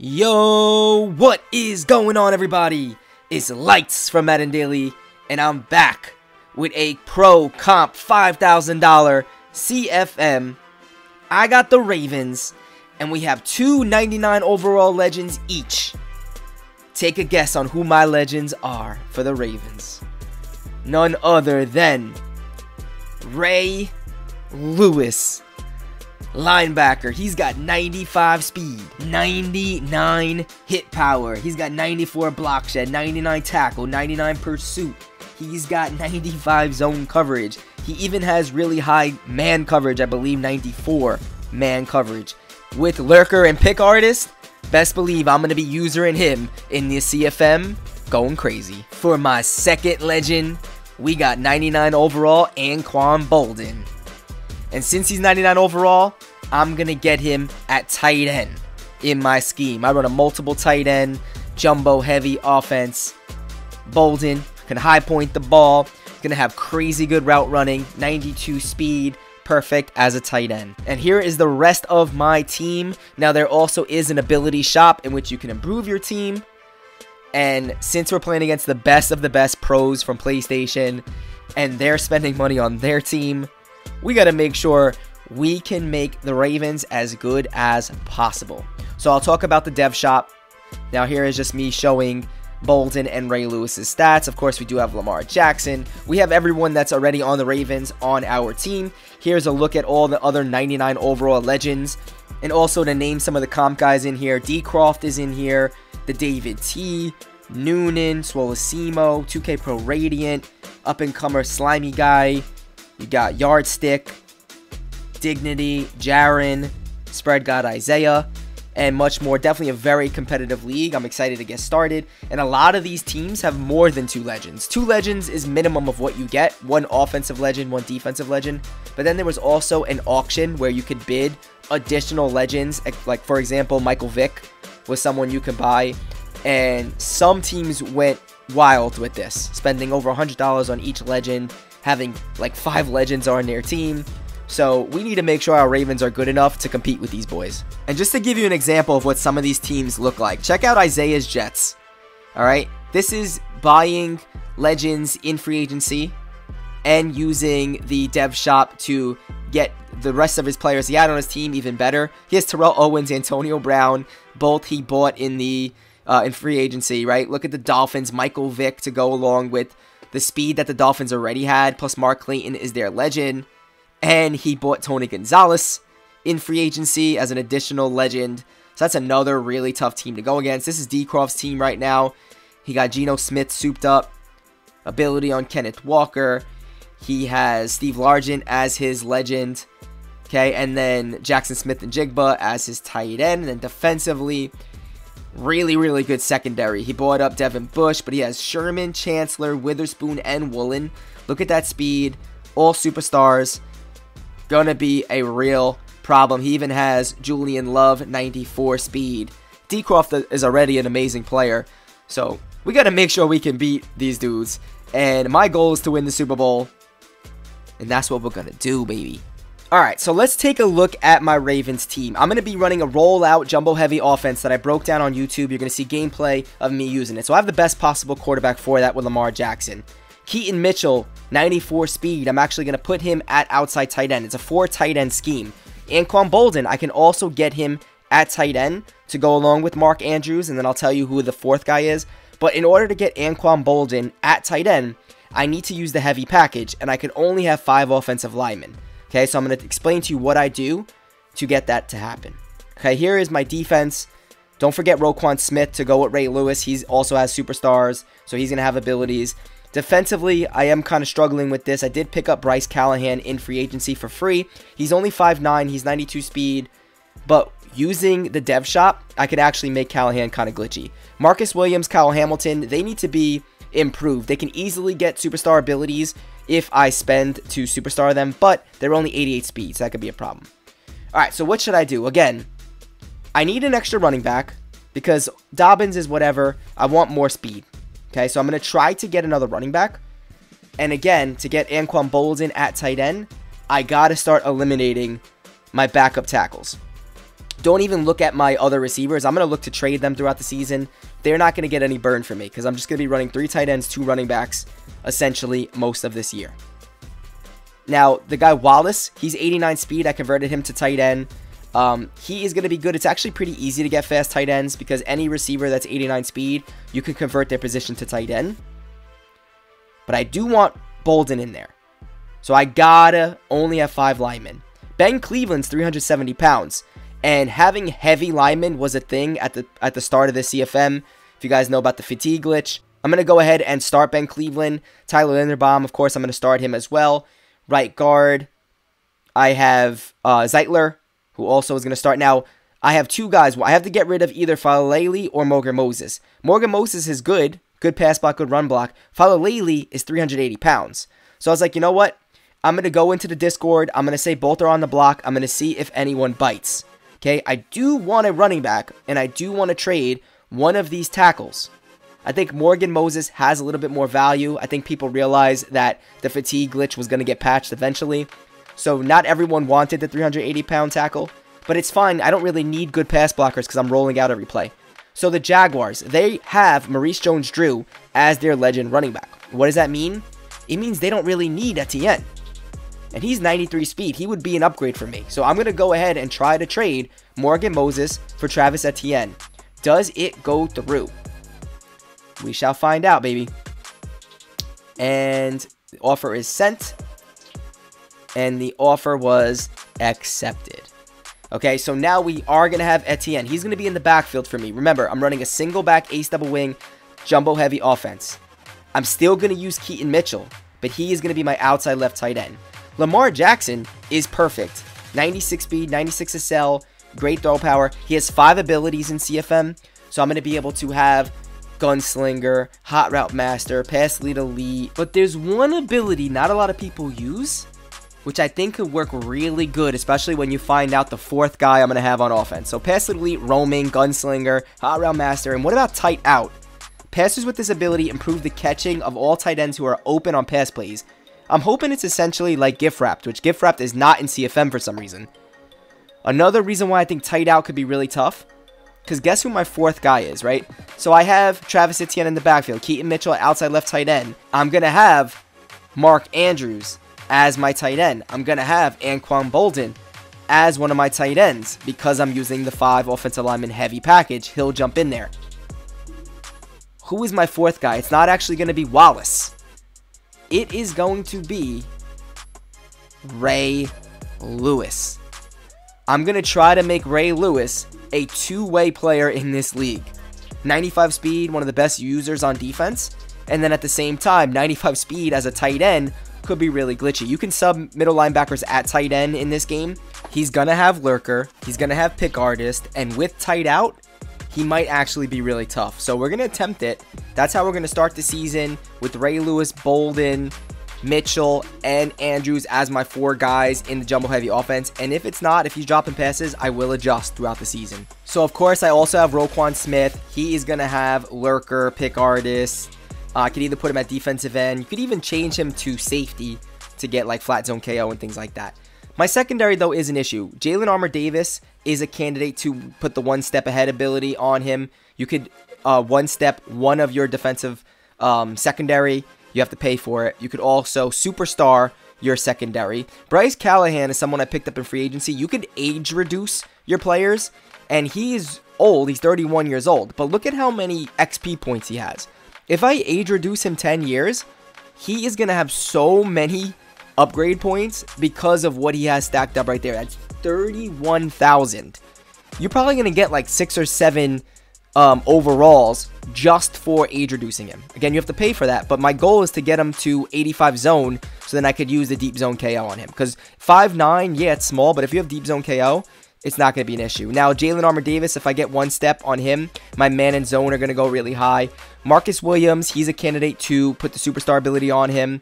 Yo, what is going on, everybody? It's Lights from Madden Daily, and I'm back with a Pro Comp $5,000 CFM. I got the Ravens, and we have two 99 overall legends each. Take a guess on who my legends are for the Ravens. None other than Ray Lewis. Linebacker, he's got 95 speed, 99 hit power, he's got 94 block shed, 99 tackle, 99 pursuit, he's got 95 zone coverage, he even has really high man coverage, I believe 94 man coverage. With Lurker and Pick Artist, best believe I'm going to be using him in the CFM, going crazy. For my second legend, we got 99 overall Anquan Boldin. And since he's 99 overall, I'm going to get him at tight end in my scheme. I run a multiple tight end, jumbo heavy offense. Boldin can high point the ball. Going to have crazy good route running, 92 speed, perfect as a tight end. And here is the rest of my team. Now there also is an ability shop in which you can improve your team. And since we're playing against the best of the best pros from PlayStation and they're spending money on their team, we got to make sure we can make the Ravens as good as possible. So I'll talk about the dev shop. Now here is just me showing Boldin and Ray Lewis's stats. Of course, we do have Lamar Jackson. We have everyone that's already on the Ravens on our team. Here's a look at all the other 99 overall legends. And also to name some of the comp guys in here. D. Croft is in here. The David T. Noonan, Swolosimo, 2K Pro Radiant, up-and-comer Slimy Guy. You got Yardstick, Dignity, Jaren, Spread God Isaiah, and much more. Definitely a very competitive league. I'm excited to get started. And a lot of these teams have more than two legends. Two legends is minimum of what you get. One offensive legend, one defensive legend. But then there was also an auction where you could bid additional legends. Like, for example, Michael Vick was someone you could buy. And some teams went wild with this, spending over $100 on each legend, having like 5 legends on their team. So we need to make sure our Ravens are good enough to compete with these boys. And just to give you an example of what some of these teams look like, check out Isaiah's Jets. Alright, this is buying legends in free agency and using the dev shop to get the rest of his players he had on his team even better. He has Terrell Owens, Antonio Brown, both he bought in the in free agency, right? Look at the Dolphins, Michael Vick to go along with the speed that the Dolphins already had, plus Mark Clayton is their legend. And he bought Tony Gonzalez in free agency as an additional legend. So that's another really tough team to go against. This is D. Croft's team right now. He got Geno Smith souped up. Ability on Kenneth Walker. He has Steve Largent as his legend. Okay, and then Jackson Smith and Jigba as his tight end. And then defensively, really, really good secondary. He bought up Devin Bush, but he has Sherman, Chancellor, Witherspoon, and Woolen. Look at that speed. All superstars. Gonna be a real problem. He even has Julian Love, 94 speed. D. Croft is already an amazing player. So we gotta make sure we can beat these dudes. And my goal is to win the Super Bowl. And that's what we're gonna do, baby. Alright, so let's take a look at my Ravens team. I'm going to be running a rollout jumbo heavy offense that I broke down on YouTube. You're going to see gameplay of me using it. So I have the best possible quarterback for that with Lamar Jackson. Keaton Mitchell, 94 speed. I'm actually going to put him at outside tight end. It's a 4 tight end scheme. Anquan Boldin, I can also get him at tight end to go along with Mark Andrews, and then I'll tell you who the 4th guy is. But in order to get Anquan Boldin at tight end, I need to use the heavy package, and I can only have 5 offensive linemen. Okay, so I'm going to explain to you what I do to get that to happen. Okay, here is my defense. Don't forget Roquan Smith to go with Ray Lewis. He also has superstars, so he's going to have abilities. Defensively, I am kind of struggling with this. I did pick up Bryce Callahan in free agency for free. He's only 5'9", he's 92 speed, but using the dev shop, I could actually make Callahan kind of glitchy. Marcus Williams, Kyle Hamilton, they need to be improved. They can easily get superstar abilities if I spend to superstar them, but they're only 88 speed, so that could be a problem. Alright, so what should I do? Again, I need an extra running back because Dobbins is whatever. I want more speed. Okay, so I'm going to try to get another running back. And again, to get Anquan Boldin at tight end, I got to start eliminating my backup tackles. Don't even look at my other receivers. I'm going to look to trade them throughout the season. They're not going to get any burn from me because I'm just going to be running 3 tight ends, 2 running backs, essentially most of this year. Now, the guy Wallace, he's 89 speed. I converted him to tight end. He is going to be good. It's actually pretty easy to get fast tight ends because any receiver that's 89 speed, you can convert their position to tight end. But I do want Bolden in there. So I gotta only have 5 linemen. Ben Cleveland's 370 pounds. And having heavy linemen was a thing at the start of the CFM. If you guys know about the fatigue glitch. I'm going to go ahead and start Ben Cleveland. Tyler Linderbaum, of course, I'm going to start him as well. Right guard, I have Zeitler, who also is going to start. Now, I have 2 guys. Well, I have to get rid of either Falalele or Morgan Moses. Morgan Moses is good. Good pass block, good run block. Falalele is 380 pounds. So I was like, you know what? I'm going to go into the Discord. I'm going to say both are on the block. I'm going to see if anyone bites. Okay, I do want a running back, and I do want to trade one of these tackles. I think Morgan Moses has a little bit more value. I think people realize that the fatigue glitch was going to get patched eventually. So not everyone wanted the 380-pound tackle, but it's fine. I don't really need good pass blockers because I'm rolling out every play. So the Jaguars, they have Maurice Jones-Drew as their legend running back. What does that mean? It means they don't really need Etienne. And he's 93 speed. He would be an upgrade for me. So I'm going to go ahead and try to trade Morgan Moses for Travis Etienne. Does it go through? We shall find out, baby. And the offer is sent. And the offer was accepted. Okay, so now we are going to have Etienne. He's going to be in the backfield for me. Remember, I'm running a single back, ace double wing, jumbo heavy offense. I'm still going to use Keaton Mitchell, but he is going to be my outside left tight end. Lamar Jackson is perfect. 96 speed, 96 SL, great throw power. He has 5 abilities in CFM, so I'm going to be able to have Gunslinger, Hot Route Master, Pass Lead Elite. But there's one ability not a lot of people use, which I think could work really good, especially when you find out the 4th guy I'm going to have on offense. So Pass Lead Elite, Roaming, Gunslinger, Hot Route Master, and what about Tight Out? Passers with this ability improve the catching of all tight ends who are open on pass plays. I'm hoping it's essentially like Gift Wrapped, which Gift Wrapped is not in CFM for some reason. Another reason why I think Tight Out could be really tough, because guess who my 4th guy is, right? So I have Travis Etienne in the backfield, Keaton Mitchell outside left tight end. I'm going to have Mark Andrews as my tight end. I'm going to have Anquan Bolden as one of my tight ends because I'm using the 5 offensive lineman heavy package. He'll jump in there. Who is my 4th guy? It's not actually going to be Wallace. It is going to be Ray Lewis. I'm going to try to make Ray Lewis a 2-way player in this league. 95 speed, one of the best users on defense. And then at the same time, 95 speed as a tight end could be really glitchy. You can sub middle linebackers at tight end in this game. He's going to have Lurker. He's going to have Pick Artist. And with Tight Out, he might actually be really tough. So we're going to attempt it. That's how we're going to start the season with Ray Lewis, Bolden, Mitchell, and Andrews as my 4 guys in the jumbo heavy offense. And if it's not, if he's dropping passes, I will adjust throughout the season. So of course, I also have Roquan Smith. He is going to have Lurker, Pick Artist. I could either put him at defensive end. You could even change him to safety to get like flat zone KO and things like that. My secondary, though, is an issue. Jalen Armour Davis is a candidate to put the 1 step ahead ability on him. You could 1 step one of your defensive secondary. You have to pay for it. You could also superstar your secondary. Bryce Callahan is someone I picked up in free agency. You could age reduce your players, and he is old. He's 31 years old. But look at how many XP points he has. If I age reduce him 10 years, he is going to have so many upgrade points because of what he has stacked up right there. That's 31,000. You're probably going to get like 6 or 7 overalls just for age reducing him. Again, you have to pay for that, but my goal is to get him to 85 zone so then I could use the deep zone KO on him. Because 5'9", yeah, it's small, but if you have deep zone KO, it's not going to be an issue. Now, Jalen Armour Davis, if I get 1 step on him, my man and zone are going to go really high. Marcus Williams, he's a candidate to put the superstar ability on him.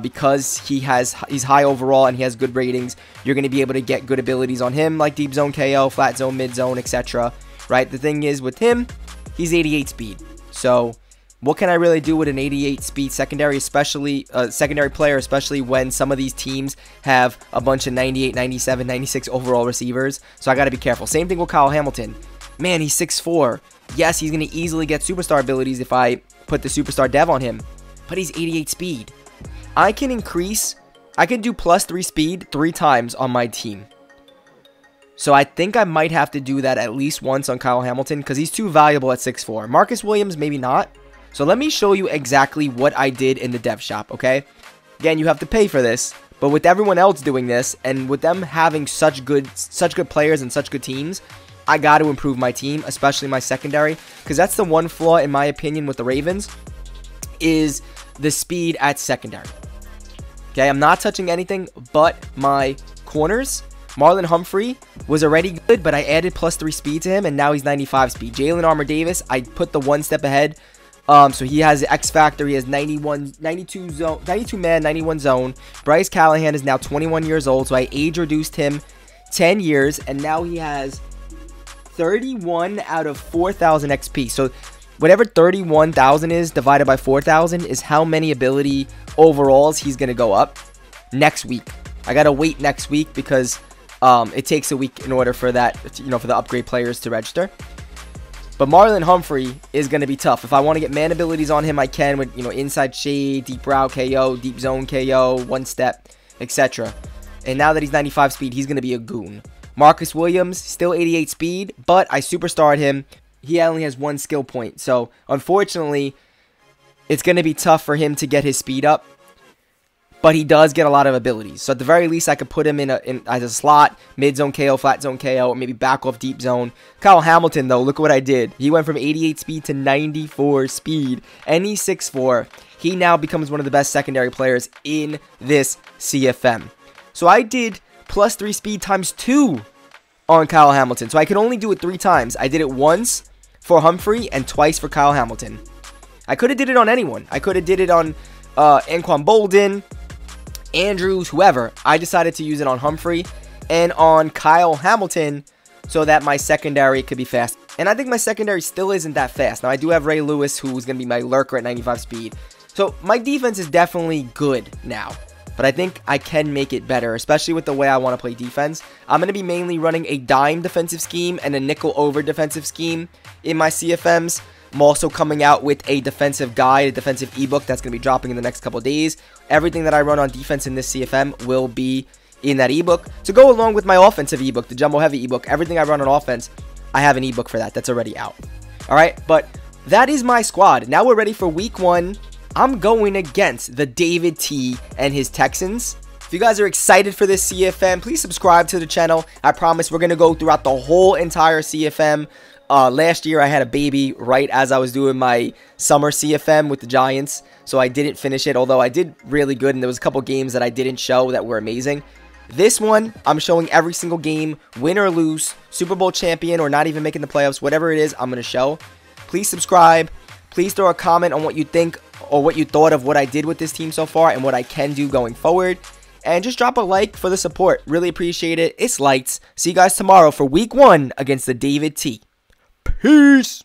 Because he's high overall and he has good ratings, you're going to be able to get good abilities on him like deep zone KO, flat zone, mid zone, etc. Right? The thing is with him, he's 88 speed. So what can I really do with an 88 speed secondary, especially secondary player, especially when some of these teams have a bunch of 98, 97, 96 overall receivers. So I got to be careful. Same thing with Kyle Hamilton. Man, he's 6'4". Yes, he's going to easily get superstar abilities if I put the superstar dev on him, but he's 88 speed. I can do +3 speed 3 times on my team. So I think I might have to do that at least once on Kyle Hamilton because he's too valuable at 6'4". Marcus Williams, maybe not. So let me show you exactly what I did in the dev shop, okay? Again, you have to pay for this, but with everyone else doing this and with them having such good players and such good teams, I got to improve my team, especially my secondary, because that's the one flaw in my opinion with the Ravens is the speed at secondary. Okay, I'm not touching anything but my corners. Marlon Humphrey was already good, but I added +3 speed to him, and now he's 95 speed. Jalen Armour Davis, I put the one step ahead. So he has the X Factor. He has 92 man, 91 zone. Bryce Callahan is now 21 years old, so I age reduced him 10 years, and now he has 31 out of 4,000 XP. So whatever 31,000 is divided by 4,000 is how many ability overalls he's going to go up next week. I got to wait next week because it takes a week in order for that, for the upgrade players to register. But Marlon Humphrey is going to be tough. If I want to get man abilities on him, I can with, inside shade, deep route KO, deep zone KO, one step, etc. And now that he's 95 speed, he's going to be a goon. Marcus Williams, still 88 speed, but I superstarred him. He only has 1 skill point. So, unfortunately, it's going to be tough for him to get his speed up. But he does get a lot of abilities. So at the very least, I could put him in as a slot, mid-zone KO, flat zone KO, or maybe back off deep zone. Kyle Hamilton, though, look at what I did. He went from 88 speed to 94 speed, and he's 6'4". He now becomes one of the best secondary players in this CFM. So I did +3 speed times 2 on Kyle Hamilton. So I could only do it 3 times. I did it once for Humphrey and twice for Kyle Hamilton. I could have did it on anyone. I could have did it on Anquan Bolden, Andrews, whoever. I decided to use it on Humphrey and on Kyle Hamilton so that my secondary could be fast. And I think my secondary still isn't that fast. Now, I do have Ray Lewis, who's going to be my lurker at 95 speed. So my defense is definitely good now. But I think I can make it better, especially with the way I want to play defense. I'm going to be mainly running a dime defensive scheme and a nickel over defensive scheme in my CFMs. I'm also coming out with a defensive guide, a defensive ebook that's going to be dropping in the next couple days. Everything that I run on defense in this CFM will be in that ebook. To go along with my offensive ebook, the Jumbo Heavy ebook, everything I run on offense, I have an ebook for that. That's already out. Alright, but that is my squad. Now we're ready for week 1. I'm going against the David T and his Texans. If you guys are excited for this CFM, please subscribe to the channel. I promise we're going to go throughout the whole entire CFM. Last year I had a baby right as I was doing my summer CFM with the Giants, so I didn't finish it, although I did really good, and there was a couple games that I didn't show that were amazing. This one, I'm showing every single game, win or lose, Super Bowl champion or not even making the playoffs, whatever it is, I'm going to show. Please subscribe. Please throw a comment on what you think or what you thought of what I did with this team so far and what I can do going forward. And just drop a like for the support. Really appreciate it. It's lights. See you guys tomorrow for week 1 against the David T. Peace!